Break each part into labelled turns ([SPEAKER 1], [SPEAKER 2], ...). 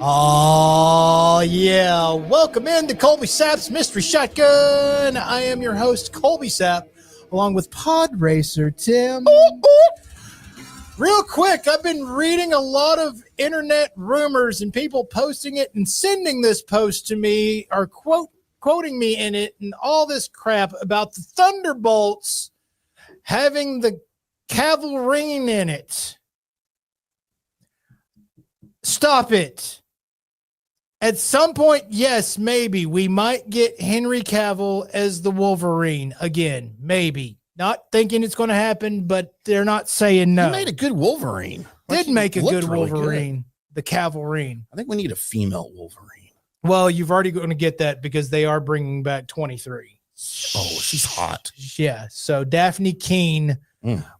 [SPEAKER 1] Oh, yeah. Welcome in to Colby Sapp's Mystery Shotgun. I am your host, Colby Sapp, along with Pod Racer Tim. Real quick, I've been reading a lot of internet rumors and people posting it and sending this post to me or quoting me in it and all this crap about the Thunderbolts having the cavalry in it. Stop it. At some point, yes, maybe we might get Henry Cavill as the Wolverine again. Maybe. Not thinking it's going to happen, but they're not saying no.
[SPEAKER 2] He made a good Wolverine.
[SPEAKER 1] Did make a good Wolverine, the Cavalry.
[SPEAKER 2] I think we need a female Wolverine.
[SPEAKER 1] Well, you've already going to get that because they are bringing back 23.
[SPEAKER 2] Oh, she's hot.
[SPEAKER 1] Yeah. So Daphne Keene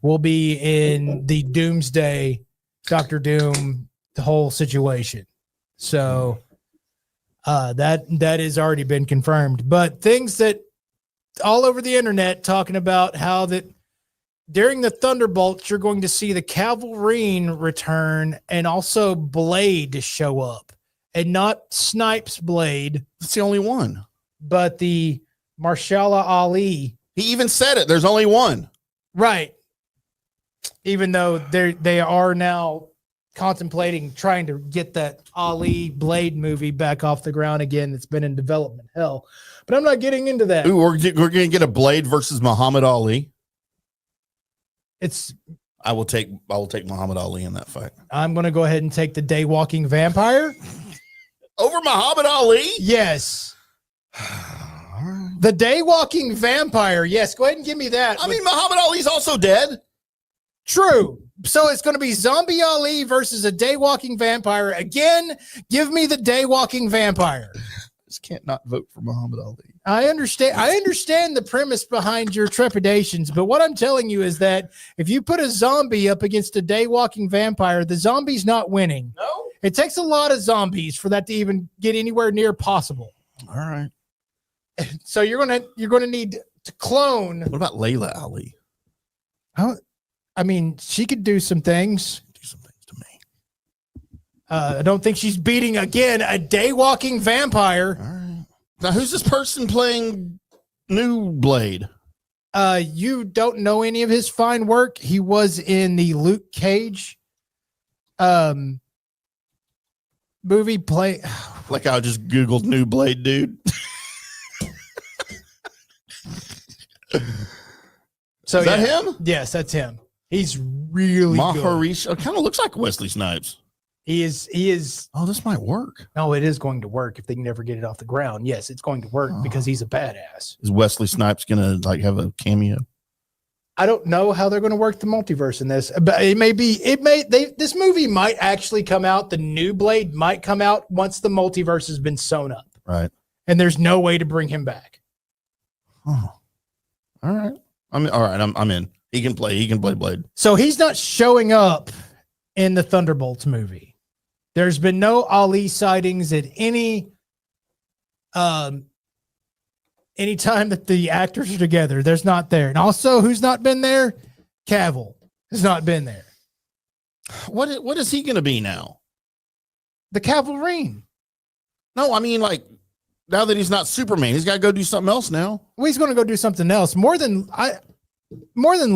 [SPEAKER 1] will be in the Doomsday, Doctor Doom, the whole situation. So that has already been confirmed. But things that all over the internet talking about how that during the Thunderbolts, you're going to see the Cavalry return and also Blade show up. And not Snipes' Blade.
[SPEAKER 2] That's the only one.
[SPEAKER 1] But the Marshala Ali.
[SPEAKER 2] He even said it. There's only one.
[SPEAKER 1] Right. Even though they are now contemplating trying to get that Ali Blade movie back off the ground again. It's been in development hell. But I'm not getting into that.
[SPEAKER 2] Ooh, we're going to get a Blade versus Muhammad Ali. I will take Muhammad Ali in that fight.
[SPEAKER 1] I'm going to go ahead and take the Daywalking Vampire.
[SPEAKER 2] Over Muhammad Ali?
[SPEAKER 1] Yes. The Daywalking Vampire. Yes, go ahead and give me that.
[SPEAKER 2] I mean, Muhammad Ali's also dead.
[SPEAKER 1] True. So it's going to be Zombie Ali versus a Daywalking Vampire. Again, give me the Daywalking Vampire.
[SPEAKER 2] Just can't not vote for Muhammad Ali.
[SPEAKER 1] I understand the premise behind your trepidations, but what I'm telling you is that if you put a zombie up against a Daywalking Vampire, the zombie's not winning.
[SPEAKER 2] No.
[SPEAKER 1] It takes a lot of zombies for that to even get anywhere near possible.
[SPEAKER 2] All right.
[SPEAKER 1] So you're gonna need to clone.
[SPEAKER 2] What about Layla Ali?
[SPEAKER 1] I mean, she could do some things.
[SPEAKER 2] Do some things to me.
[SPEAKER 1] I don't think she's beating again a Daywalking Vampire.
[SPEAKER 2] All right. Now, who's this person playing new Blade?
[SPEAKER 1] You don't know any of his fine work. He was in the Luke Cage movie play.
[SPEAKER 2] Like I just Googled new Blade dude.
[SPEAKER 1] So
[SPEAKER 2] is that him?
[SPEAKER 1] Yes, that's him. He's really
[SPEAKER 2] Maharishi. It kind of looks like Wesley Snipes.
[SPEAKER 1] He is.
[SPEAKER 2] Oh, this might work.
[SPEAKER 1] No, it is going to work if they can never get it off the ground. Yes, it's going to work because he's a badass.
[SPEAKER 2] Is Wesley Snipes gonna have a cameo?
[SPEAKER 1] I don't know how they're going to work the multiverse in this, but this movie might actually come out. The new Blade might come out once the multiverse has been sewn up.
[SPEAKER 2] Right.
[SPEAKER 1] And there's no way to bring him back.
[SPEAKER 2] Oh, all right. I'm in. He can play Blade.
[SPEAKER 1] So he's not showing up in the Thunderbolts movie. There's been no Ali sightings at any time that the actors are together. There's not there. And also, who's not been there? Cavill has not been there.
[SPEAKER 2] What is he going to be now?
[SPEAKER 1] The Cavalry.
[SPEAKER 2] No, I mean, like, now that he's not Superman, he's got to go do something else now.
[SPEAKER 1] Well, he's going to go do something else. More than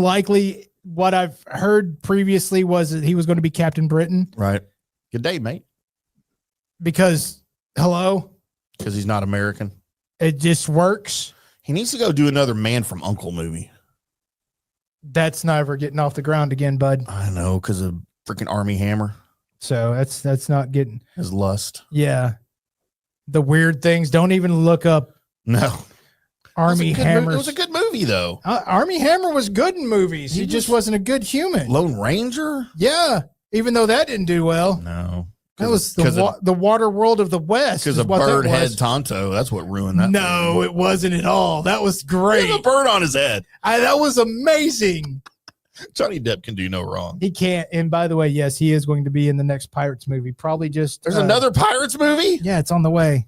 [SPEAKER 1] likely, what I've heard previously was that he was going to be Captain Britain.
[SPEAKER 2] Right. Good day, mate.
[SPEAKER 1] Because, hello?
[SPEAKER 2] Because he's not American.
[SPEAKER 1] It just works.
[SPEAKER 2] He needs to go do another Man from U.N.C.L.E. movie.
[SPEAKER 1] That's never getting off the ground again, bud.
[SPEAKER 2] I know, because of freaking Army Hammer.
[SPEAKER 1] So that's not getting
[SPEAKER 2] his lust.
[SPEAKER 1] Yeah. The weird things. Don't even look up.
[SPEAKER 2] No.
[SPEAKER 1] Army Hammer.
[SPEAKER 2] It was a good movie, though.
[SPEAKER 1] Army Hammer was good in movies. He just wasn't a good human.
[SPEAKER 2] Lone Ranger?
[SPEAKER 1] Yeah. Even though that didn't do well.
[SPEAKER 2] No.
[SPEAKER 1] That was the water world of the West.
[SPEAKER 2] Because of Bird Head Tonto. That's what ruined that.
[SPEAKER 1] No, it wasn't at all. That was great.
[SPEAKER 2] He has a bird on his head.
[SPEAKER 1] That was amazing.
[SPEAKER 2] Johnny Depp can do no wrong.
[SPEAKER 1] He can't. And by the way, yes, he is going to be in the next Pirates movie. Probably just.
[SPEAKER 2] There's another Pirates movie?
[SPEAKER 1] Yeah, it's on the way.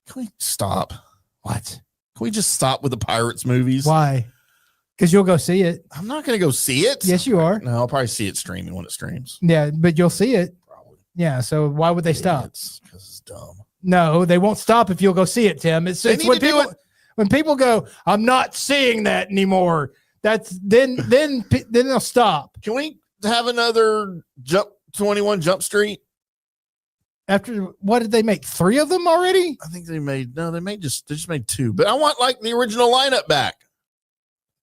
[SPEAKER 2] Can we stop?
[SPEAKER 1] What?
[SPEAKER 2] Can we just stop with the Pirates movies?
[SPEAKER 1] Why? Because you'll go see it.
[SPEAKER 2] I'm not going to go see it.
[SPEAKER 1] Yes, you are.
[SPEAKER 2] No, I'll probably see it streaming when it streams.
[SPEAKER 1] Yeah, but you'll see it.
[SPEAKER 2] Probably.
[SPEAKER 1] Yeah, so why would they stop?
[SPEAKER 2] It's because it's dumb.
[SPEAKER 1] No, they won't stop if you'll go see it, Tim. It's when people go, I'm not seeing that anymore. That's then they'll stop.
[SPEAKER 2] Can we have another 21 Jump Street?
[SPEAKER 1] After what did they make? 3 of them already?
[SPEAKER 2] I think they just made 2. But I want like the original lineup back.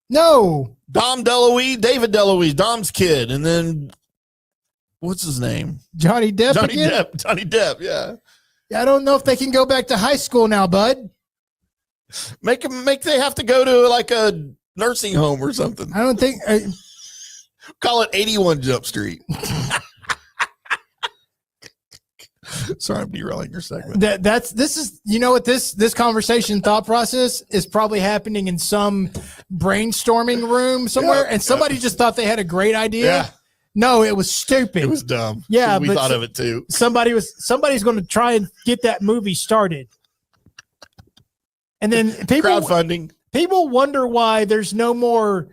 [SPEAKER 1] No.
[SPEAKER 2] David DeLuise, Dom's kid, and then what's his name?
[SPEAKER 1] Johnny Depp.
[SPEAKER 2] Johnny Depp, yeah.
[SPEAKER 1] I don't know if they can go back to high school now, bud.
[SPEAKER 2] They have to go to like a nursing home or something.
[SPEAKER 1] I don't think
[SPEAKER 2] call it 81 Jump Street. Sorry, I'm derailing your segment.
[SPEAKER 1] This is you know what this conversation thought process is probably happening in some brainstorming room somewhere, and somebody just thought they had a great idea.
[SPEAKER 2] Yeah.
[SPEAKER 1] No, it was stupid.
[SPEAKER 2] It was dumb.
[SPEAKER 1] Yeah,
[SPEAKER 2] we thought of it too.
[SPEAKER 1] Somebody's going to try and get that movie started, and then
[SPEAKER 2] crowdfunding.
[SPEAKER 1] People wonder why there's no more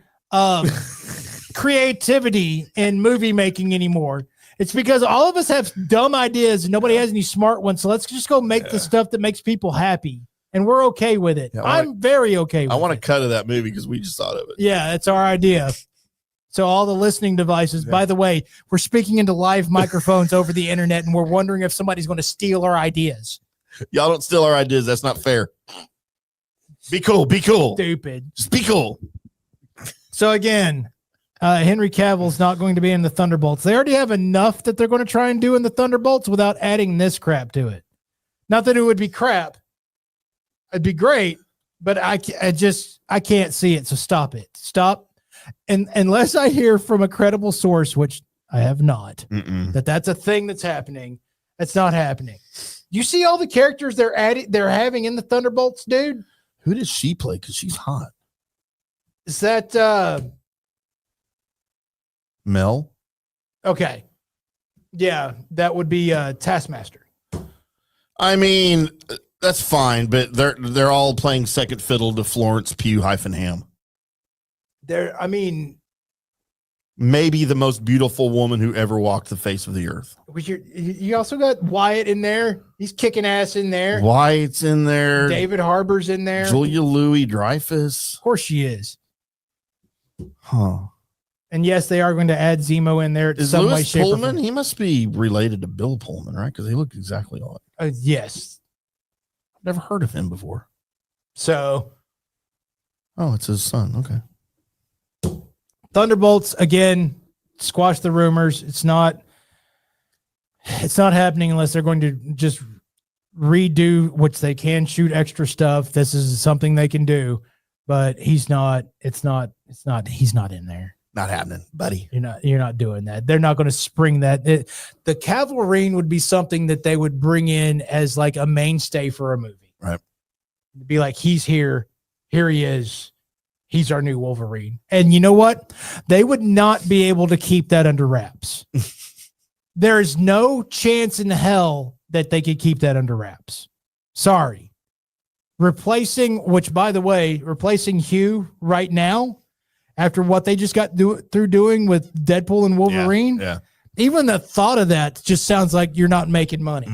[SPEAKER 1] creativity in movie making anymore. It's because all of us have dumb ideas and nobody has any smart ones. So let's just go make the stuff that makes people happy. And we're okay with it. Yeah, I'm very okay with it.
[SPEAKER 2] I want to cut of that movie because we just thought of it.
[SPEAKER 1] Yeah, it's our idea. So all the listening devices, by the way, we're speaking into live microphones over the internet and we're wondering if somebody's going to steal our ideas.
[SPEAKER 2] Y'all don't steal our ideas. That's not fair. Be cool. Be cool.
[SPEAKER 1] Stupid.
[SPEAKER 2] Just be cool.
[SPEAKER 1] So again, Henry Cavill's not going to be in the Thunderbolts. They already have enough that they're going to try and do in the Thunderbolts without adding this crap to it. Not that it would be crap. It'd be great, but I can't see it. So stop it. Stop. And unless I hear from a credible source, which I have not, that's a thing that's happening. It's not happening. You see all the characters they're having in the Thunderbolts, dude?
[SPEAKER 2] Who does she play? Because she's hot.
[SPEAKER 1] Is that
[SPEAKER 2] Mel?
[SPEAKER 1] Okay. Yeah, that would be Taskmaster.
[SPEAKER 2] I mean, that's fine, but they're all playing second fiddle to Florence Pugh -Ham. Maybe the most beautiful woman who ever walked the face of the earth.
[SPEAKER 1] You also got Wyatt in there. He's kicking ass in there.
[SPEAKER 2] Wyatt's in there.
[SPEAKER 1] David Harbour's in there.
[SPEAKER 2] Julia Louis-Dreyfus.
[SPEAKER 1] Of course she is.
[SPEAKER 2] Huh.
[SPEAKER 1] And yes, they are going to add Zemo in there.
[SPEAKER 2] Is Louis Pullman? He must be related to Bill Pullman, right? Because they look exactly alike.
[SPEAKER 1] Yes.
[SPEAKER 2] I've never heard of him before.
[SPEAKER 1] So.
[SPEAKER 2] Oh, it's his son. Okay.
[SPEAKER 1] Thunderbolts, again, squash the rumors. It's not happening unless they're going to just redo, which they can shoot extra stuff. This is something they can do, but he's not in there.
[SPEAKER 2] Not happening, buddy.
[SPEAKER 1] You're not doing that. They're not going to spring that. The Cavalry would be something that they would bring in as like a mainstay for a movie.
[SPEAKER 2] Right.
[SPEAKER 1] It'd be like, he's here. Here he is. He's our new Wolverine. And you know what? They would not be able to keep that under wraps. There is no chance in hell that they could keep that under wraps. Sorry. Replacing Hugh right now, after what they just got through doing with Deadpool and Wolverine,
[SPEAKER 2] yeah.
[SPEAKER 1] Even the thought of that just sounds like you're not making money.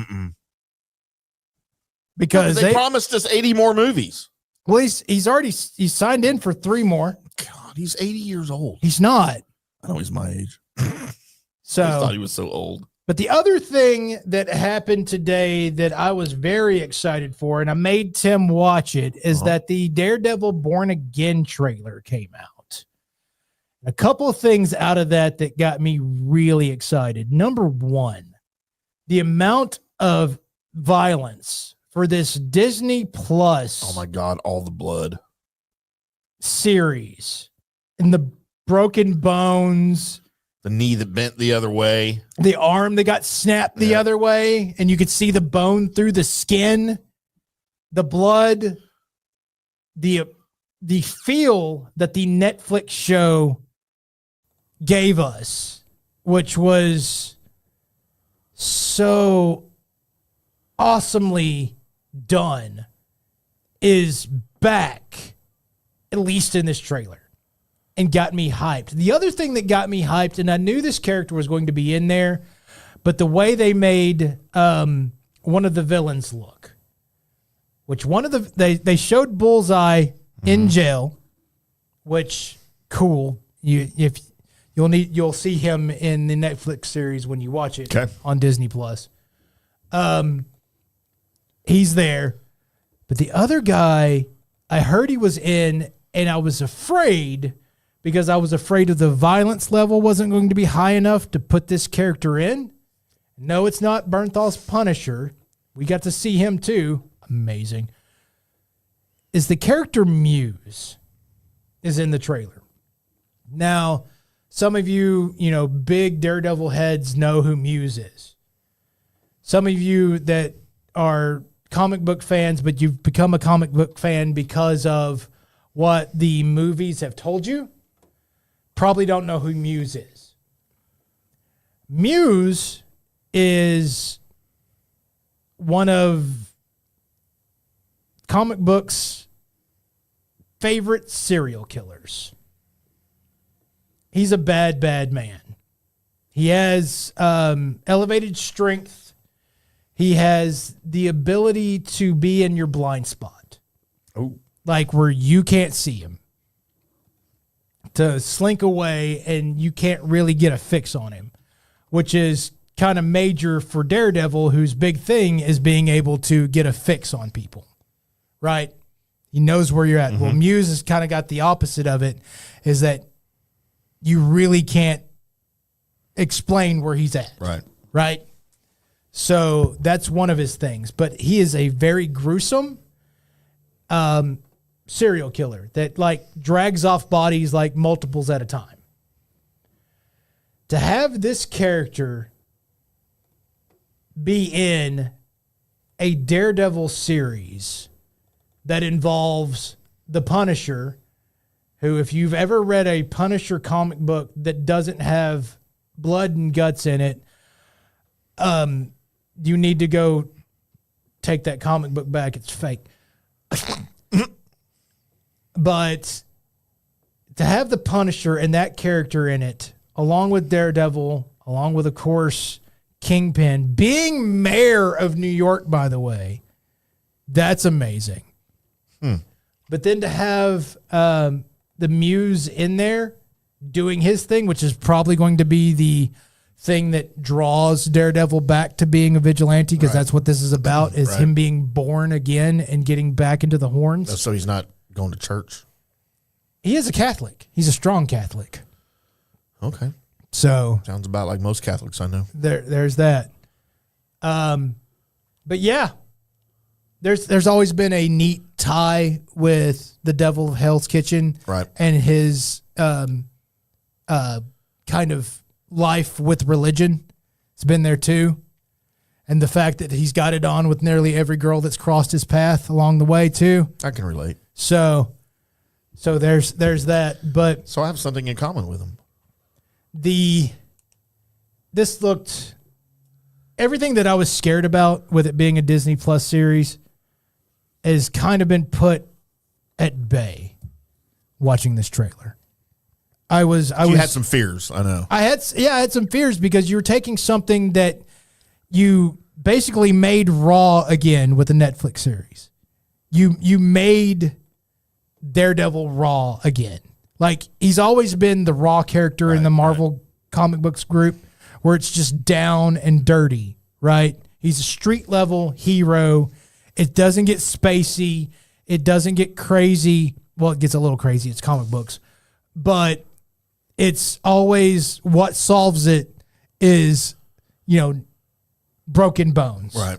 [SPEAKER 1] Because
[SPEAKER 2] they promised us 80 more movies.
[SPEAKER 1] Well, he's signed in for 3 more.
[SPEAKER 2] God, he's 80 years old.
[SPEAKER 1] He's not.
[SPEAKER 2] I know he's my age.
[SPEAKER 1] So
[SPEAKER 2] I thought he was so old.
[SPEAKER 1] But the other thing that happened today that I was very excited for, and I made Tim watch it, is that the Daredevil Born Again trailer came out. A couple of things out of that got me really excited. Number one, the amount of violence for this Disney Plus.
[SPEAKER 2] Oh my God, all the blood
[SPEAKER 1] series and the broken bones,
[SPEAKER 2] the knee that bent the other way,
[SPEAKER 1] the arm that got snapped the other way, and you could see the bone through the skin, the blood, the feel that the Netflix show gave us, which was so awesomely done, is back, at least in this trailer, and got me hyped. The other thing that got me hyped, and I knew this character was going to be in there, But the way they made one of the villains look, which they showed Bullseye in jail, which cool. You'll see him in the Netflix series when you watch it on Disney Plus. He's there, but the other guy, I heard he was in, and I was afraid because I was afraid of the violence level wasn't going to be high enough to put this character in. No, it's not Bernthal's Punisher. We got to see him too. Amazing. Is the character Muse is in the trailer. Now, some of you, big Daredevil heads know who Muse is. Some of you that are comic book fans, but you've become a comic book fan because of what the movies have told you, probably don't know who Muse is. Muse is one of comic books' favorite serial killers. He's a bad, bad man. He has elevated strength. He has the ability to be in your blind spot.
[SPEAKER 2] Oh.
[SPEAKER 1] Like where you can't see him. To slink away and you can't really get a fix on him. Which is kind of major for Daredevil, whose big thing is being able to get a fix on people. Right? He knows where you're at. Mm-hmm. Well, Muse has kind of got the opposite of it, is that you really can't explain where he's at.
[SPEAKER 2] Right.
[SPEAKER 1] Right? So that's one of his things. But he is a very gruesome serial killer that drags off bodies multiples at a time. To have this character be in a Daredevil series that involves the Punisher, who, if you've ever read a Punisher comic book that doesn't have blood and guts in it, you need to go take that comic book back. It's fake. But to have the Punisher and that character in it, along with Daredevil, along with, of course, Kingpin, being mayor of New York, by the way, that's amazing. But then to have the Muse in there doing his thing, which is probably going to be the thing that draws Daredevil back to being a vigilante, because that's what this is about, is him being born again and getting back into the horns.
[SPEAKER 2] So he's not going to church?
[SPEAKER 1] He is a Catholic. He's a strong Catholic.
[SPEAKER 2] Okay.
[SPEAKER 1] So
[SPEAKER 2] sounds about like most Catholics I know.
[SPEAKER 1] There's that. But yeah, there's always been a neat tie with the Devil of Hell's Kitchen,
[SPEAKER 2] right,
[SPEAKER 1] and his kind of life with religion. It's been there too, and the fact that he's got it on with nearly every girl that's crossed his path along the way too.
[SPEAKER 2] I can relate.
[SPEAKER 1] So there's that. But
[SPEAKER 2] so I have something in common with him.
[SPEAKER 1] This looked, everything that I was scared about with it being a Disney Plus series has kind of been put at bay watching this trailer. You had some fears, I know. I had some fears because you were taking something that you basically made raw again with the Netflix series. You made Daredevil raw again. Like, he's always been the raw character in the Marvel comic books group, where it's just down and dirty, right? He's a street level hero. It doesn't get spacey. It doesn't get crazy. Well, it gets a little crazy. It's comic books. But it's always, what solves it is, broken bones.
[SPEAKER 2] Right.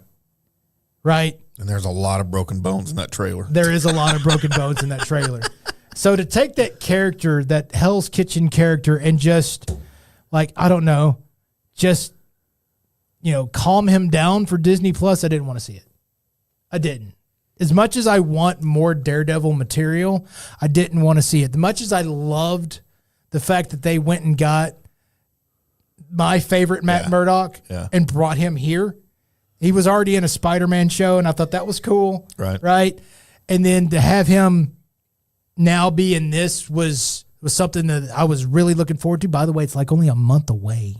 [SPEAKER 1] Right?
[SPEAKER 2] And there's a lot of broken bones in that trailer.
[SPEAKER 1] There is a lot of broken bones in that trailer. So to take that character, that Hell's Kitchen character, and just, I don't know, just, calm him down for Disney Plus, I didn't want to see it. I didn't. As much as I want more Daredevil material, I didn't want to see it. As much as I loved the fact that they went and got my favorite Matt Murdock and brought him here. He was already in a Spider-Man show, and I thought that was cool. Right. And then to have him now be in this was something that I was really looking forward to. By the way, it's only a month away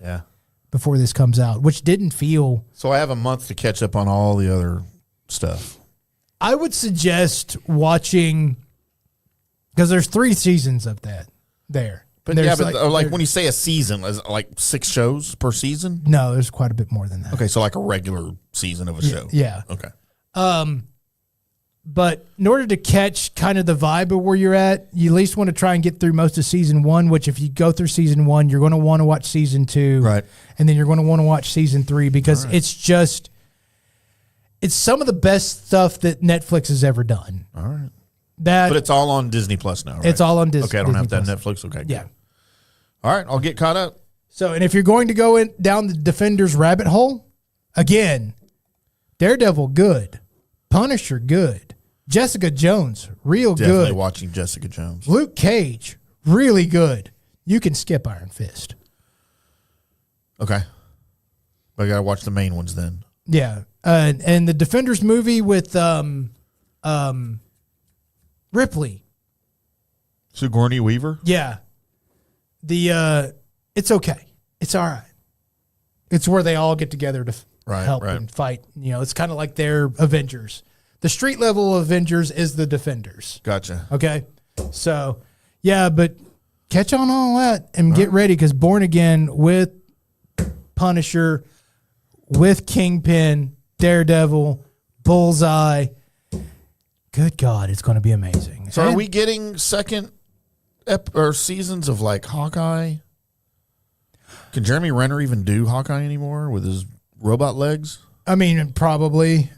[SPEAKER 1] before this comes out, which didn't feel.
[SPEAKER 2] So I have a month to catch up on all the other stuff.
[SPEAKER 1] I would suggest watching, because there's 3 seasons of that there.
[SPEAKER 2] But
[SPEAKER 1] there's
[SPEAKER 2] like when you say a season, is it like 6 shows per season?
[SPEAKER 1] No, there's quite a bit more than that.
[SPEAKER 2] Okay, so like a regular season of a show.
[SPEAKER 1] Yeah.
[SPEAKER 2] Okay.
[SPEAKER 1] But in order to catch kind of the vibe of where you're at, you at least want to try and get through most of season 1, which if you go through season 1, you're going to want to watch season 2.
[SPEAKER 2] Right.
[SPEAKER 1] And then you're going to want to watch season 3 because it's some of the best stuff that Netflix has ever done.
[SPEAKER 2] All right.
[SPEAKER 1] But
[SPEAKER 2] it's all on Disney Plus now, right?
[SPEAKER 1] It's all on Disney.
[SPEAKER 2] Okay, I don't
[SPEAKER 1] Disney
[SPEAKER 2] have that
[SPEAKER 1] Plus.
[SPEAKER 2] Netflix. Okay. Good.
[SPEAKER 1] Yeah.
[SPEAKER 2] All right, I'll get caught up.
[SPEAKER 1] So, and if you're going to go down the Defenders rabbit hole, again, Daredevil, good. Punisher, good. Jessica Jones, real
[SPEAKER 2] Definitely
[SPEAKER 1] good.
[SPEAKER 2] watching Jessica Jones.
[SPEAKER 1] Luke Cage, really good. You can skip Iron Fist.
[SPEAKER 2] Okay. But I got to watch the main ones then.
[SPEAKER 1] Yeah. And the Defenders movie with Ripley.
[SPEAKER 2] Sigourney Weaver?
[SPEAKER 1] Yeah. It's okay. It's all right. It's where they all get together to help and fight. You know, it's kind of like their Avengers. The street level Avengers is the Defenders.
[SPEAKER 2] Gotcha.
[SPEAKER 1] Okay. So, yeah, but catch on all that and get ready because Born Again with Punisher, with Kingpin, Daredevil, Bullseye. Good God, it's going to be amazing.
[SPEAKER 2] So, are we getting second or seasons of like Hawkeye? Can Jeremy Renner even do Hawkeye anymore with his robot legs?
[SPEAKER 1] I mean, probably.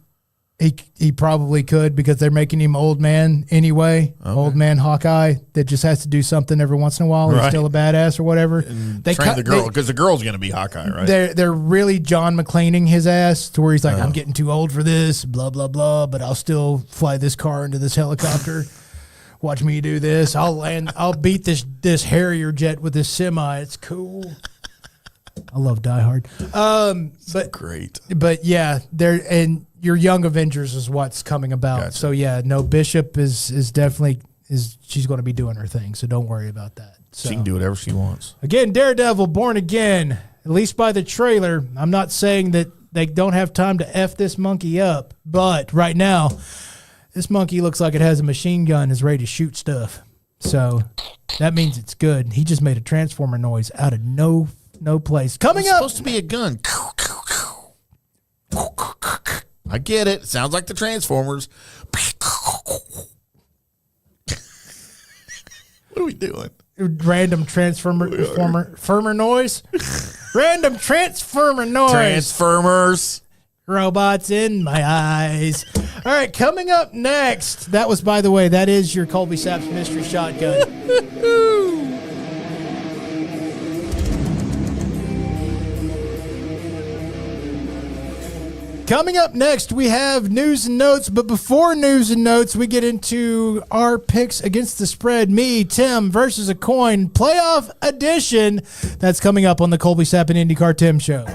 [SPEAKER 1] He probably could because they're making him old man anyway. Okay. Old man Hawkeye that just has to do something every once in a while. He's still a badass or whatever.
[SPEAKER 2] And they train the girl because the girl's going to be Hawkeye, right?
[SPEAKER 1] They're really John McClaning his ass to where he's like, I'm getting too old for this, blah blah blah. But I'll still fly this car into this helicopter. Watch me do this. I'll beat this Harrier jet with this semi. It's cool. I love Die Hard. But
[SPEAKER 2] great.
[SPEAKER 1] But yeah, and your Young Avengers is what's coming about. Gotcha. So yeah, no, Bishop is definitely she's going to be doing her thing. So don't worry about that. So,
[SPEAKER 2] she can do whatever she wants.
[SPEAKER 1] Again, Daredevil, Born Again. At least by the trailer. I'm not saying that they don't have time to F this monkey up, but right now, this monkey looks like it has a machine gun, is ready to shoot stuff. So that means it's good. He just made a transformer noise out of no place. Coming up,
[SPEAKER 2] supposed to be a gun. I get it. Sounds like the Transformers. What are we doing?
[SPEAKER 1] Random transformer noise. Random transformer noise.
[SPEAKER 2] Transformers.
[SPEAKER 1] Robots in my eyes. All right, coming up next. That was, by the way, that is your Colby Sapp's mystery shotgun. Coming up next, we have news and notes. But before news and notes, we get into our picks against the spread. Me, Tim, versus a coin, playoff edition. That's coming up on the Colby Sapp and IndyCar Tim Show.